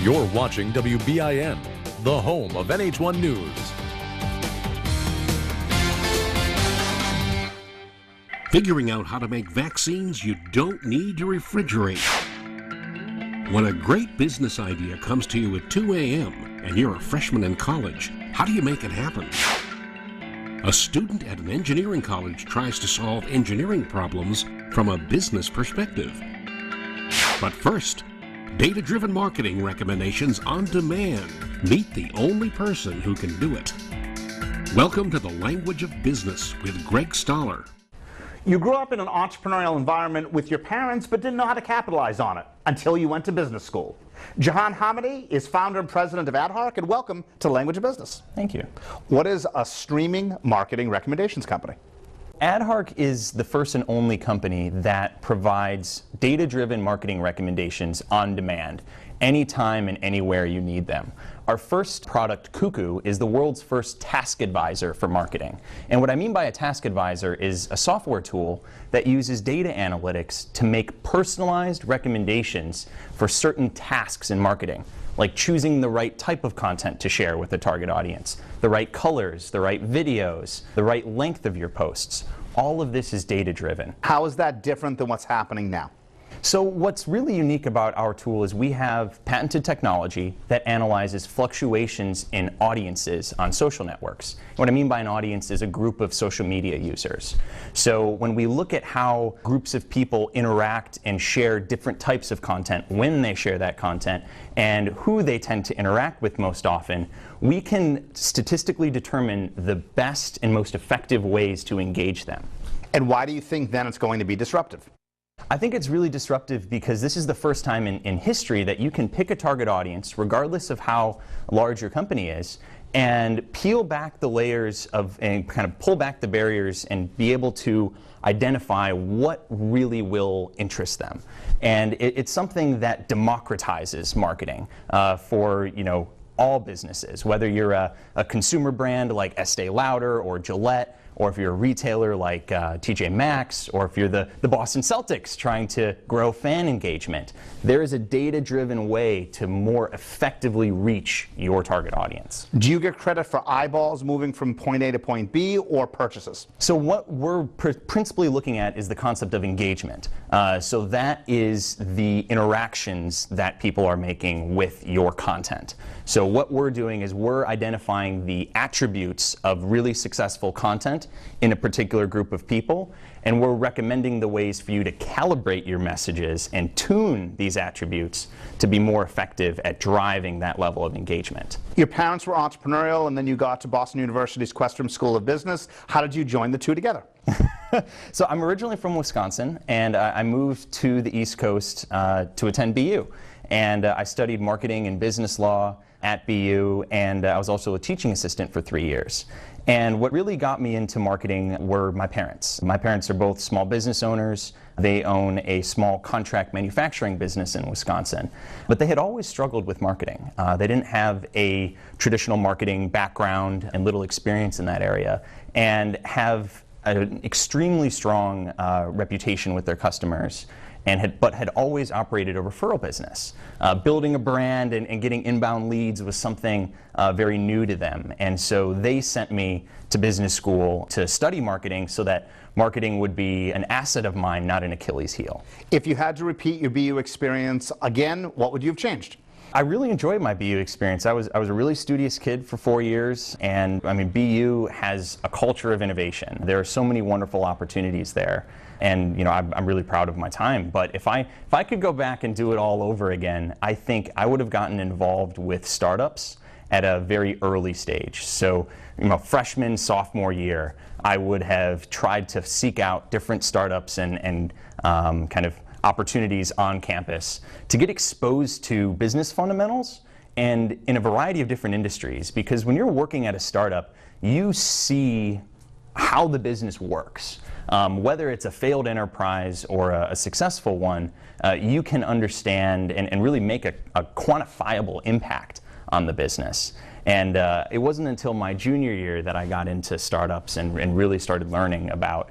You're watching WBIN, the home of NH1 News. Figuring out how to make vaccines you don't need to refrigerate. When a great business idea comes to you at 2 a.m. and you're a freshman in college, how do you make it happen? A student at an engineering college tries to solve engineering problems from a business perspective. But first, data-driven marketing recommendations on demand. Meet the only person who can do it. Welcome to the Language of Business with Greg Stoller. You grew up in an entrepreneurial environment with your parents but didn't know how to capitalize on it until you went to business school. Jahan Hamidi is founder and president of AdHark, and welcome to Language of Business. Thank you. What is a streaming marketing recommendations company? AdHark is the first and only company that provides data-driven marketing recommendations on demand, anytime and anywhere you need them. Our first product, Cuckoo, is the world's first task advisor for marketing. And what I mean by a task advisor is a software tool that uses data analytics to make personalized recommendations for certain tasks in marketing, like choosing the right type of content to share with the target audience, the right colors, the right videos, the right length of your posts. All of this is data-driven. How is that different than what's happening now? So what's really unique about our tool is we have patented technology that analyzes fluctuations in audiences on social networks. What I mean by an audience is a group of social media users. So when we look at how groups of people interact and share different types of content, when they share that content, and who they tend to interact with most often, we can statistically determine the best and most effective ways to engage them. And why do you think then it's going to be disruptive? I think it's really disruptive because this is the first time in history that you can pick a target audience, regardless of how large your company is, and peel back the layers and kind of pull back the barriers and be able to identify what really will interest them. And it's something that democratizes marketing for, all businesses, whether you're a consumer brand like Estee Lauder or Gillette, or if you're a retailer like TJ Maxx, or if you're the Boston Celtics trying to grow fan engagement. There is a data-driven way to more effectively reach your target audience. Do you get credit for eyeballs moving from point A to point B, or purchases? So what we're principally looking at is the concept of engagement. So that is the interactions that people are making with your content. So what we're doing is we're identifying the attributes of really successful content in a particular group of people, and we're recommending the ways for you to calibrate your messages and tune these attributes to be more effective at driving that level of engagement. Your parents were entrepreneurial, and then you got to Boston University's Questrom School of Business. How did you join the two together? So I'm originally from Wisconsin, and I moved to the East Coast to attend BU. And I studied marketing and business law at BU, and I was also a teaching assistant for 3 years. And what really got me into marketing were my parents. My parents are both small business owners. They own a small contract manufacturing business in Wisconsin. But they had always struggled with marketing. They didn't have a traditional marketing background and little experience in that area, and have an extremely strong reputation with their customers, but had always operated a referral business. Building a brand and getting inbound leads was something very new to them. And so they sent me to business school to study marketing so that marketing would be an asset of mine, not an Achilles heel. If you had to repeat your BU experience again, what would you have changed? I really enjoyed my BU experience. I was a really studious kid for 4 years, and BU has a culture of innovation. There are so many wonderful opportunities there, and I'm really proud of my time. But if I could go back and do it all over again, I think I would have gotten involved with startups at a very early stage. So, freshman, sophomore year, I would have tried to seek out different startups and kind of opportunities on campus to get exposed to business fundamentals and in a variety of different industries. Because when you're working at a startup, you see how the business works. Whether it's a failed enterprise or a successful one, you can understand and really make a quantifiable impact on the business. And it wasn't until my junior year that I got into startups and really started learning about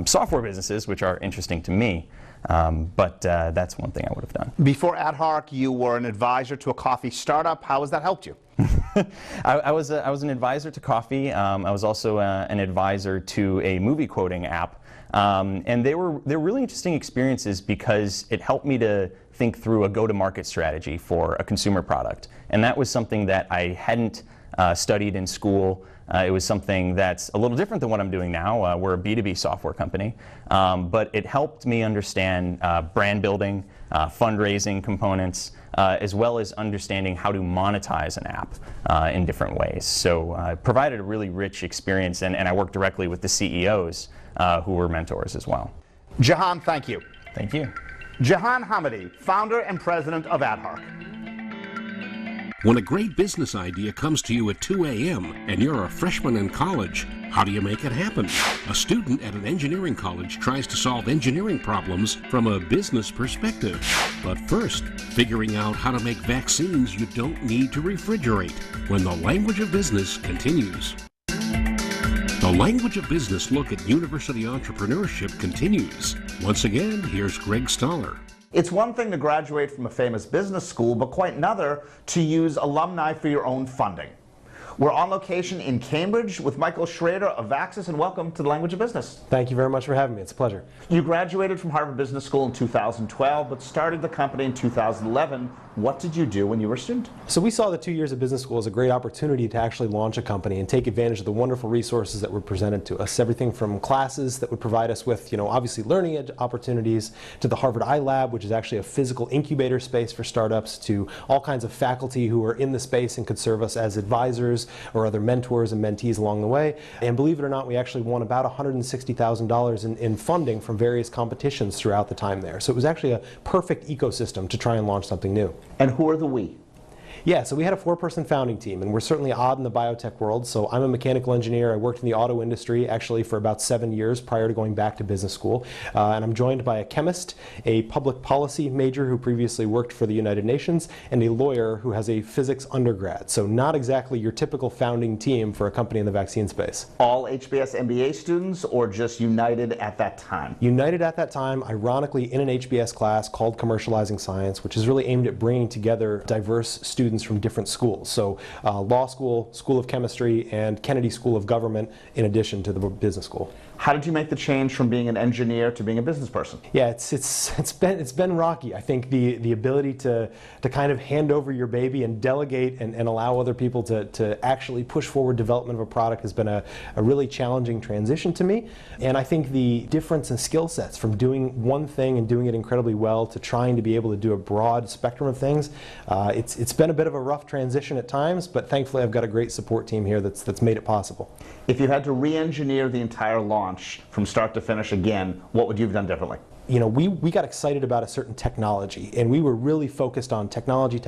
software businesses, which are interesting to me. But that's one thing I would have done. Before AdHarc, you were an advisor to a coffee startup. How has that helped you? I was an advisor to coffee. I was also an advisor to a movie quoting app. And they were really interesting experiences because it helped me to think through a go-to-market strategy for a consumer product. And that was something that I hadn't studied in school. It was something that's a little different than what I'm doing now. We're a B2B software company. But it helped me understand brand building, fundraising components, as well as understanding how to monetize an app in different ways. So it provided a really rich experience, and I worked directly with the CEOs who were mentors as well. Jahan, thank you. Thank you. Jahan Hamady, founder and president of AdHarc. When a great business idea comes to you at 2 a.m. and you're a freshman in college, how do you make it happen? A student at an engineering college tries to solve engineering problems from a business perspective. But first, figuring out how to make vaccines you don't need to refrigerate. When the language of business continues. The Language of Business look at university entrepreneurship continues. Once again, here's Greg Stoller. It's one thing to graduate from a famous business school, but quite another to use alumni for your own funding. We're on location in Cambridge with Michael Schrader of Vaxis, and welcome to the Language of Business. Thank you very much for having me. It's a pleasure. You graduated from Harvard Business School in 2012, but started the company in 2011. What did you do when you were a student? So we saw the 2 years of business school as a great opportunity to actually launch a company and take advantage of the wonderful resources that were presented to us. Everything from classes that would provide us with, obviously learning opportunities, to the Harvard iLab, which is actually a physical incubator space for startups, to all kinds of faculty who are in the space and could serve us as advisors or other mentors and mentees along the way. And believe it or not, we actually won about $160,000 in funding from various competitions throughout the time there. So it was actually a perfect ecosystem to try and launch something new. And who are the we? Yeah, so we had a 4-person founding team, and we're certainly odd in the biotech world. So I'm a mechanical engineer. I worked in the auto industry actually for about 7 years prior to going back to business school. And I'm joined by a chemist, a public policy major who previously worked for the United Nations, and a lawyer who has a physics undergrad. So not exactly your typical founding team for a company in the vaccine space. All HBS MBA students, or just United at that time? United at that time, ironically, in an HBS class called Commercializing Science, which is really aimed at bringing together diverse students from different schools. So law school, School of Chemistry, and Kennedy School of Government in addition to the business school. How did you make the change from being an engineer to being a business person? Yeah, it's been rocky. I think the ability to kind of hand over your baby and delegate and allow other people to actually push forward development of a product has been a really challenging transition to me. And I think the difference in skill sets from doing one thing and doing it incredibly well to trying to be able to do a broad spectrum of things, it's been a bit of a rough transition at times, but thankfully I've got a great support team here that's made it possible. If you had to re-engineer the entire launch from start to finish again, what would you have done differently? We got excited about a certain technology, and we were really focused on technology.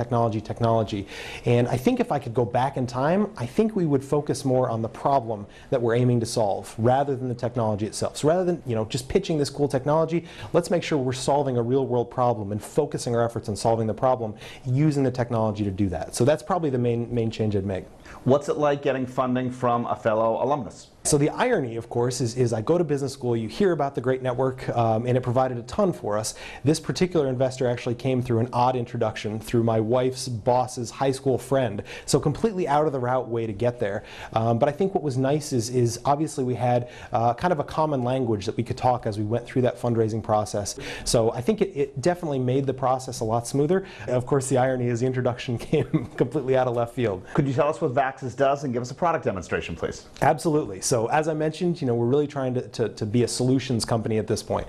And I think if I could go back in time, I think we would focus more on the problem that we're aiming to solve rather than the technology itself. So rather than just pitching this cool technology, let's make sure we're solving a real world problem and focusing our efforts on solving the problem using the technology to do that. So that's probably the main change I'd make. What's it like getting funding from a fellow alumnus? So the irony, of course, is I go to business school, you hear about the great network, and it provided a ton for us. This particular investor actually came through an odd introduction through my wife's boss's high school friend, so completely out of the route way to get there. But I think what was nice is obviously we had kind of a common language that we could talk as we went through that fundraising process. So I think it definitely made the process a lot smoother. Of course, the irony is the introduction came completely out of left field. Could you tell us what Vaxis does and give us a product demonstration, please? Absolutely. So as I mentioned, we're really trying to be a solutions company at this point.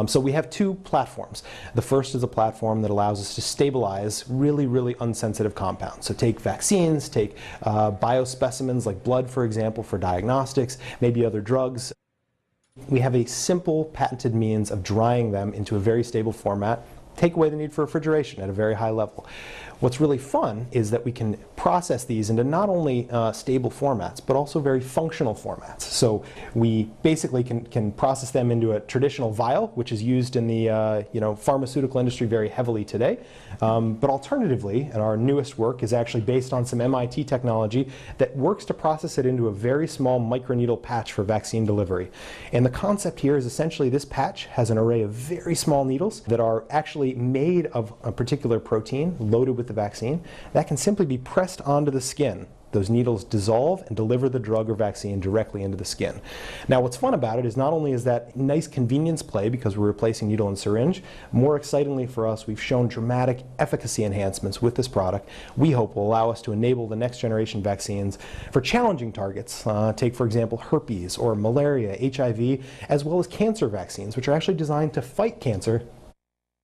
So we have 2 platforms. The first is a platform that allows us to stabilize really unsensitive compounds. So take vaccines, take biospecimens like blood, for example, for diagnostics, maybe other drugs. We have a simple patented means of drying them into a very stable format take away the need for refrigeration at a very high level. What's really fun is that we can process these into not only stable formats, but also very functional formats. So we basically can process them into a traditional vial, which is used in the pharmaceutical industry very heavily today. But alternatively, and our newest work is actually based on some MIT technology that works to process it into a very small microneedle patch for vaccine delivery. And the concept here is essentially this patch has an array of very small needles that are actually made of a particular protein loaded with the vaccine that can simply be pressed onto the skin. Those needles dissolve and deliver the drug or vaccine directly into the skin. Now what's fun about it is not only is that nice convenience play because we're replacing needle and syringe, more excitingly for us, we've shown dramatic efficacy enhancements with this product we hope will allow us to enable the next generation vaccines for challenging targets. Take for example herpes or malaria, HIV, as well as cancer vaccines, which are actually designed to fight cancer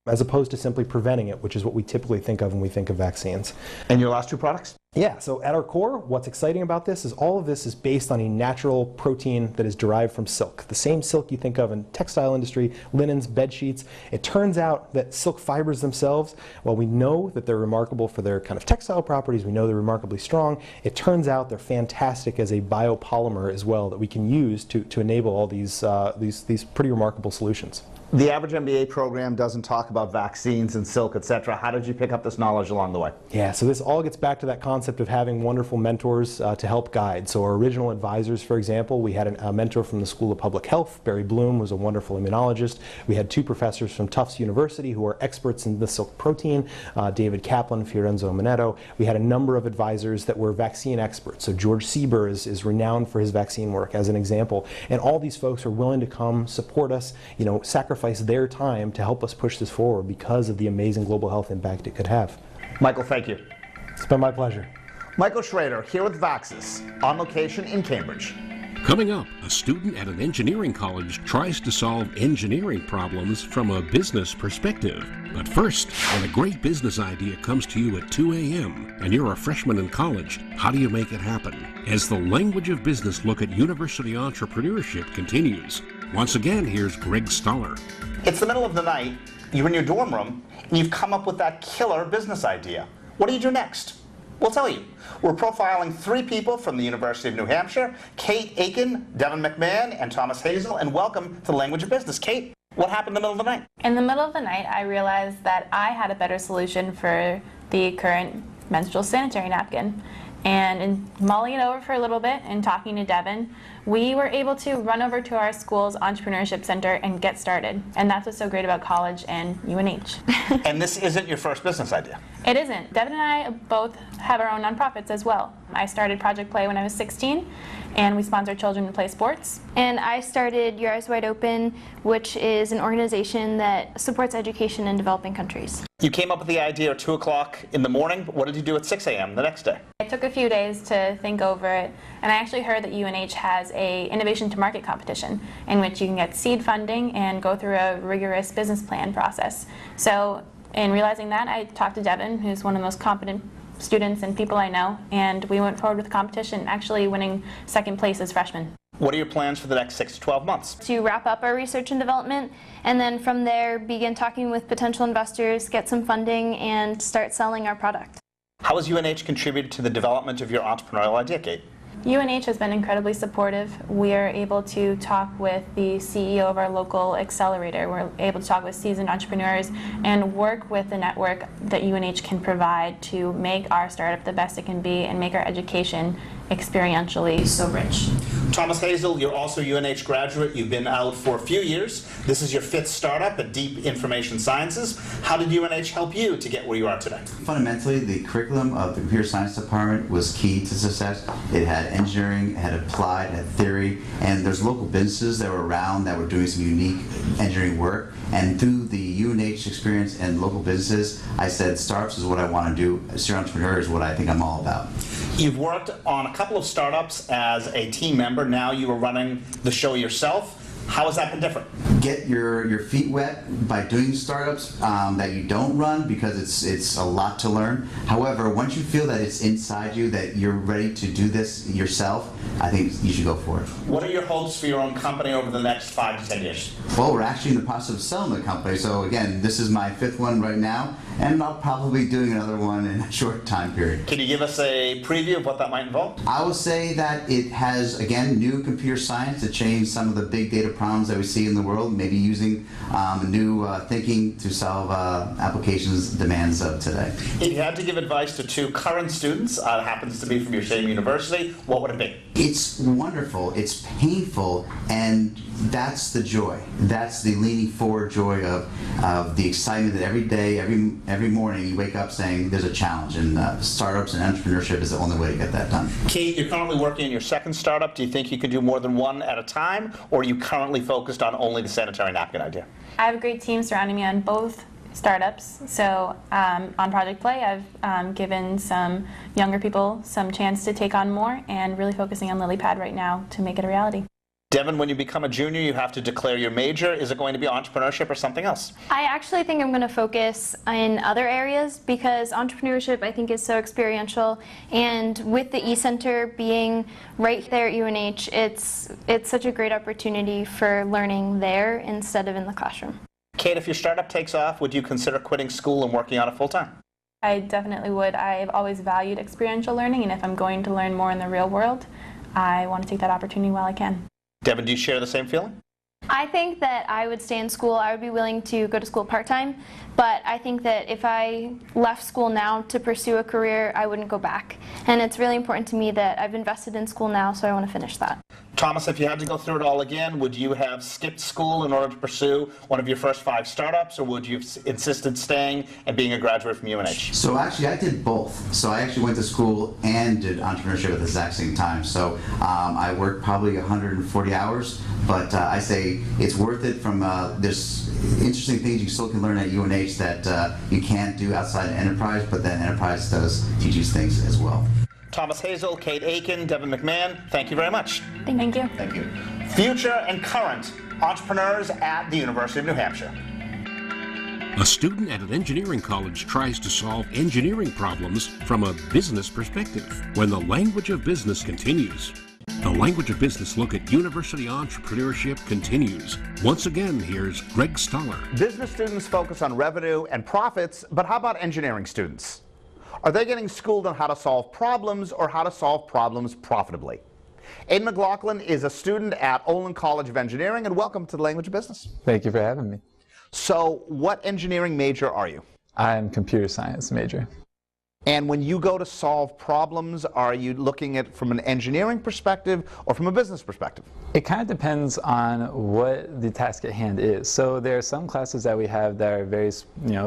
as opposed to simply preventing it, which is what we typically think of when we think of vaccines. And your last two products? Yeah, so at our core, what's exciting about this is all of this is based on a natural protein that is derived from silk. The same silk you think of in textile industry, linens, bed sheets. It turns out that silk fibers themselves, while we know that they're remarkable for their kind of textile properties, we know they're remarkably strong, it turns out they're fantastic as a biopolymer as well that we can use to enable all these pretty remarkable solutions. The average MBA program doesn't talk about vaccines and silk, etc. How did you pick up this knowledge along the way? Yeah, so this all gets back to that concept of having wonderful mentors to help guide. So our original advisors, for example, we had a mentor from the School of Public Health. Barry Bloom was a wonderful immunologist. We had two professors from Tufts University who are experts in the silk protein, David Kaplan, Fiorenzo Minetto. We had a number of advisors that were vaccine experts. So George Sieber is renowned for his vaccine work as an example. And all these folks are willing to come support us, sacrifice their time to help us push this forward because of the amazing global health impact it could have. Michael, thank you. It's been my pleasure. Michael Schrader here with Vaxxas, on location in Cambridge. Coming up, a student at an engineering college tries to solve engineering problems from a business perspective. But first, when a great business idea comes to you at 2 a.m. and you're a freshman in college, how do you make it happen? As the Language of Business look at university entrepreneurship continues. Once again, here's Greg Stoller. It's the middle of the night, you're in your dorm room, and you've come up with that killer business idea. What do you do next? We'll tell you. We're profiling 3 people from the University of New Hampshire, Kate Aiken, Devin McMahon, and Thomas Hazel, and welcome to the Language of Business. Kate, what happened in the middle of the night? In the middle of the night, I realized that I had a better solution for the current menstrual sanitary napkin. And in mulling it over for a little bit and talking to Devin, we were able to run over to our school's entrepreneurship center and get started. And that's what's so great about college and UNH. And this isn't your first business idea? It isn't. Devin and I both have our own nonprofits as well. I started Project Play when I was 16, and we sponsor children to play sports. And I started Your Eyes Wide Open, which is an organization that supports education in developing countries. You came up with the idea at 2 o'clock in the morning, but what did you do at 6 a.m. the next day? It took a few days to think over it, and I actually heard that UNH has a Innovation to Market competition in which you can get seed funding and go through a rigorous business plan process. So in realizing that, I talked to Devin, who's one of the most competent students and people I know, and we went forward with the competition, actually winning second place as freshmen. What are your plans for the next 6 to 12 months? To wrap up our research and development, and then from there begin talking with potential investors, get some funding, and start selling our product. How has UNH contributed to the development of your entrepreneurial idea, Kate? UNH has been incredibly supportive. We are able to talk with the CEO of our local accelerator. We're able to talk with seasoned entrepreneurs and work with the network that UNH can provide to make our startup the best it can be and make our education experientially so rich. Thomas Hazel, you're also a UNH graduate. You've been out for a few years. This is your 5th startup at Deep Information Sciences. How did UNH help you to get where you are today? Fundamentally, the curriculum of the computer science department was key to success. It had engineering, it had applied, it had theory, and there's local businesses that were around that were doing some unique engineering work. And through the UNH experience and local businesses, I said startups is what I want to do. Serial entrepreneur is what I think I'm all about. You've worked on a couple of startups as a team member. Now you are running the show yourself. How has that been different? get your feet wet by doing startups that you don't run, because it's a lot to learn. However, once you feel that it's inside you, that you're ready to do this yourself, I think you should go for it. What are your hopes for your own company over the next 5 to 10 years? Well, we're actually in the process of selling the company. So again, this is my 5th one right now, and I'll probably be doing another one in a short time period. Can you give us a preview of what that might involve? I would say that it has, again, new computer science to change some of the big data problems that we see in the world, maybe using new thinking to solve applications demands of today. If you had to give advice to 2 current students, happens to be from your same university, what would it be? It's wonderful, it's painful, and that's the joy. That's the leaning forward joy of the excitement that every day, every morning you wake up saying there's a challenge, and startups and entrepreneurship is the only way to get that done. Kate, you're currently working on your 2nd startup. Do you think you could do more than one at a time, or are you currently focused on only the sanitary napkin idea? I have a great team surrounding me on both startups. So on Project Play, I've given some younger people some chance to take on more, and really focusing on LilyPad right now to make it a reality. Devin, when you become a junior, you have to declare your major. Is it going to be entrepreneurship or something else? I actually think I'm going to focus in other areas, because entrepreneurship, I think, is so experiential, and with the e-center being right there at UNH, it's such a great opportunity for learning there instead of in the classroom. Kate, if your startup takes off, would you consider quitting school and working on it full-time? I definitely would. I've always valued experiential learning, and if I'm going to learn more in the real world, I want to take that opportunity while I can. Devin, do you share the same feeling? I think that I would stay in school. I would be willing to go to school part-time, but I think that if I left school now to pursue a career, I wouldn't go back. And it's really important to me that I've invested in school now, so I want to finish that. Thomas, if you had to go through it all again, would you have skipped school in order to pursue one of your first 5 startups, or would you have insisted staying and being a graduate from UNH? So actually, I did both. So I actually went to school and did entrepreneurship at the exact same time. So I worked probably 140 hours, but I say it's worth it. From there's interesting things you still can learn at UNH that you can't do outside of enterprise, but then enterprise does teach you things as well. Thomas Hazel, Kate Aiken, Devin McMahon, thank you very much. Thank you. Thank you. Future and current entrepreneurs at the University of New Hampshire. A student at an engineering college tries to solve engineering problems from a business perspective. When the language of business continues. The Language of Business look at university entrepreneurship continues. Once again, here's Greg Stoller. Business students focus on revenue and profits, but how about engineering students? Are they getting schooled on how to solve problems, or how to solve problems profitably? Aidan McLaughlin is a student at Olin College of Engineering, and welcome to the Language of Business. Thank you for having me. So, what engineering major are you? I'm computer science major. And when you go to solve problems, are you looking at from an engineering perspective or from a business perspective? It kind of depends on what the task at hand is. So there are some classes that we have that are very,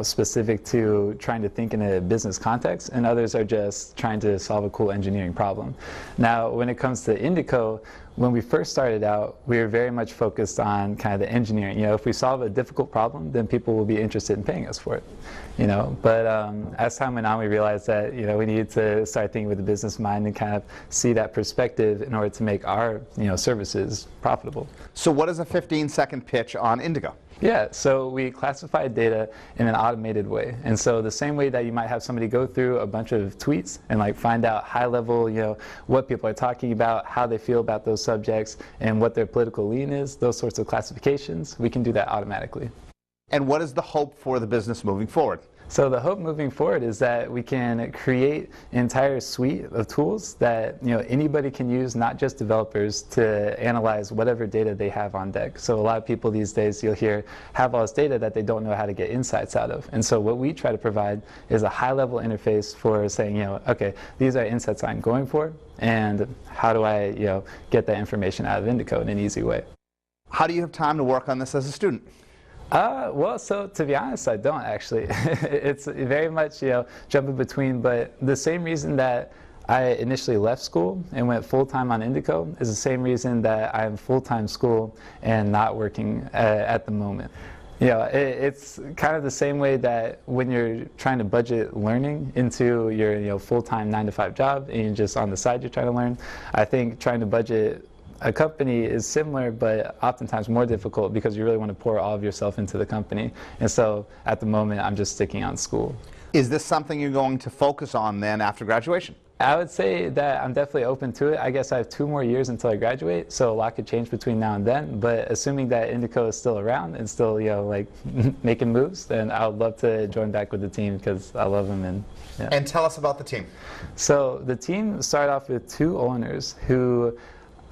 specific to trying to think in a business context, and others are just trying to solve a cool engineering problem. Now, when it comes to Indico, when we first started out, we were very much focused on kind of the engineering. If we solve a difficult problem, then people will be interested in paying us for it. But as time went on, we realized that we needed to start thinking with a business mind and kind of see that perspective in order to make our services profitable. So what is a 15-second pitch on Indigo? Yeah, so we classify data in an automated way. And so the same way that you might have somebody go through a bunch of tweets and find out high level, what people are talking about, how they feel about those subjects, and what their political lean is, those sorts of classifications, we can do that automatically. And what is the hope for the business moving forward? So the hope moving forward is that we can create an entire suite of tools that anybody can use, not just developers, to analyze whatever data they have on deck. So a lot of people these days, you'll hear, have all this data that they don't know how to get insights out of. And so what we try to provide is a high-level interface for saying, okay, these are insights I'm going for, and how do I get that information out of Indico in an easy way. How do you have time to work on this as a student? Well, so to be honest, I don't actually. It's very much, jumping between, but the same reason that I initially left school and went full-time on Indico is the same reason that I'm full-time school and not working at the moment. It's kind of the same way that when you're trying to budget learning into your full-time 9-to-5 job and just on the side you're trying to learn, I think trying to budget a company is similar, but oftentimes more difficult because you really want to pour all of yourself into the company. And so at the moment, I'm just sticking on school. Is this something you're going to focus on then after graduation? I would say that I'm definitely open to it. I guess I have 2 more years until I graduate, so a lot could change between now and then. But assuming that Indico is still around and still, like making moves, then I would love to join back with the team because I love them. And yeah. And tell us about the team. So the team started off with 2 owners who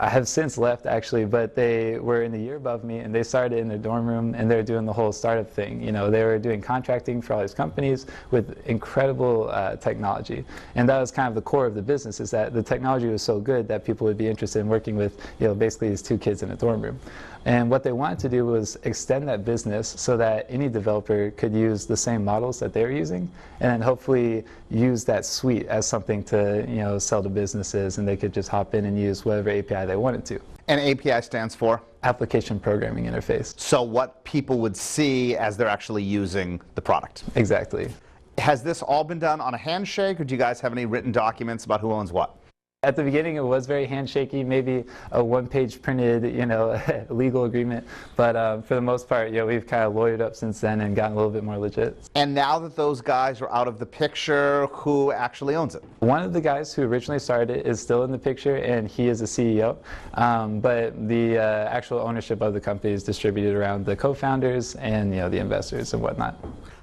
I have since left, actually, but they were in the year above me, and they started in their dorm room, and they're doing the whole startup thing. They were doing contracting for all these companies with incredible technology, and that was kind of the core of the business, is that the technology was so good that people would be interested in working with, basically these 2 kids in a dorm room. And what they wanted to do was extend that business so that any developer could use the same models that they were using, and then hopefully use that suite as something to sell to businesses, and they could just hop in and use whatever API they wanted to. And API stands for? Application Programming Interface. So what people would see as they're actually using the product. Exactly. Has this all been done on a handshake, or do you guys have any written documents about who owns what? At the beginning, it was very handshaky, maybe a 1-page printed, legal agreement. But for the most part, we've kind of lawyered up since then and gotten a little bit more legit. And now that those guys are out of the picture, who actually owns it? One of the guys who originally started it is still in the picture, and he is a CEO. But the actual ownership of the company is distributed around the co-founders and the investors and whatnot.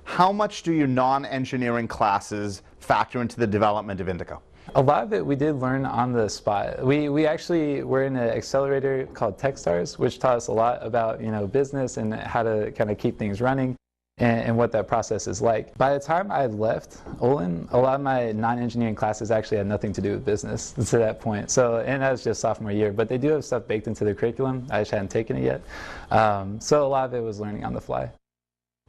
How much do your non-engineering classes factor into the development of Indico? A lot of it we did learn on the spot. We actually were in an accelerator called Techstars, which taught us a lot about business and how to kind of keep things running and what that process is like. By the time I had left Olin, a lot of my non-engineering classes actually had nothing to do with business to that point. So, and that was just sophomore year, but they do have stuff baked into their curriculum. I just hadn't taken it yet. So a lot of it was learning on the fly.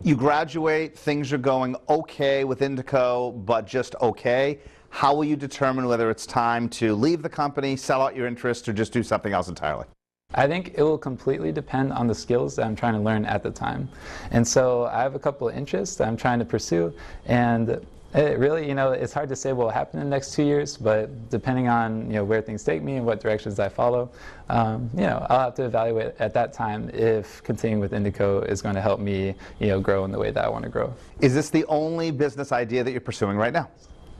You graduate, things are going okay with Indico, but just okay. How will you determine whether it's time to leave the company, sell out your interest, or just do something else entirely? I think it will completely depend on the skills that I'm trying to learn at the time. And so I have a couple of interests that I'm trying to pursue, and it really, it's hard to say what will happen in the next 2 years, but depending on, where things take me and what directions I follow, I'll have to evaluate at that time if continuing with Indico is going to help me, grow in the way that I want to grow. Is this the only business idea that you're pursuing right now?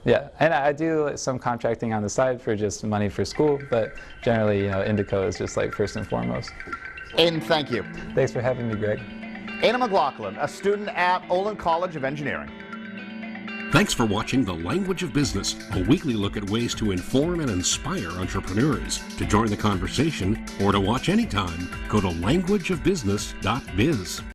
Yeah, and I do some contracting on the side for just money for school, but generally, Indico is just like first and foremost. Aiden, thank you. Thanks for having me, Greg. Aiden McLaughlin, a student at Olin College of Engineering. Thanks for watching The Language of Business, a weekly look at ways to inform and inspire entrepreneurs. To join the conversation or to watch anytime, go to languageofbusiness.biz.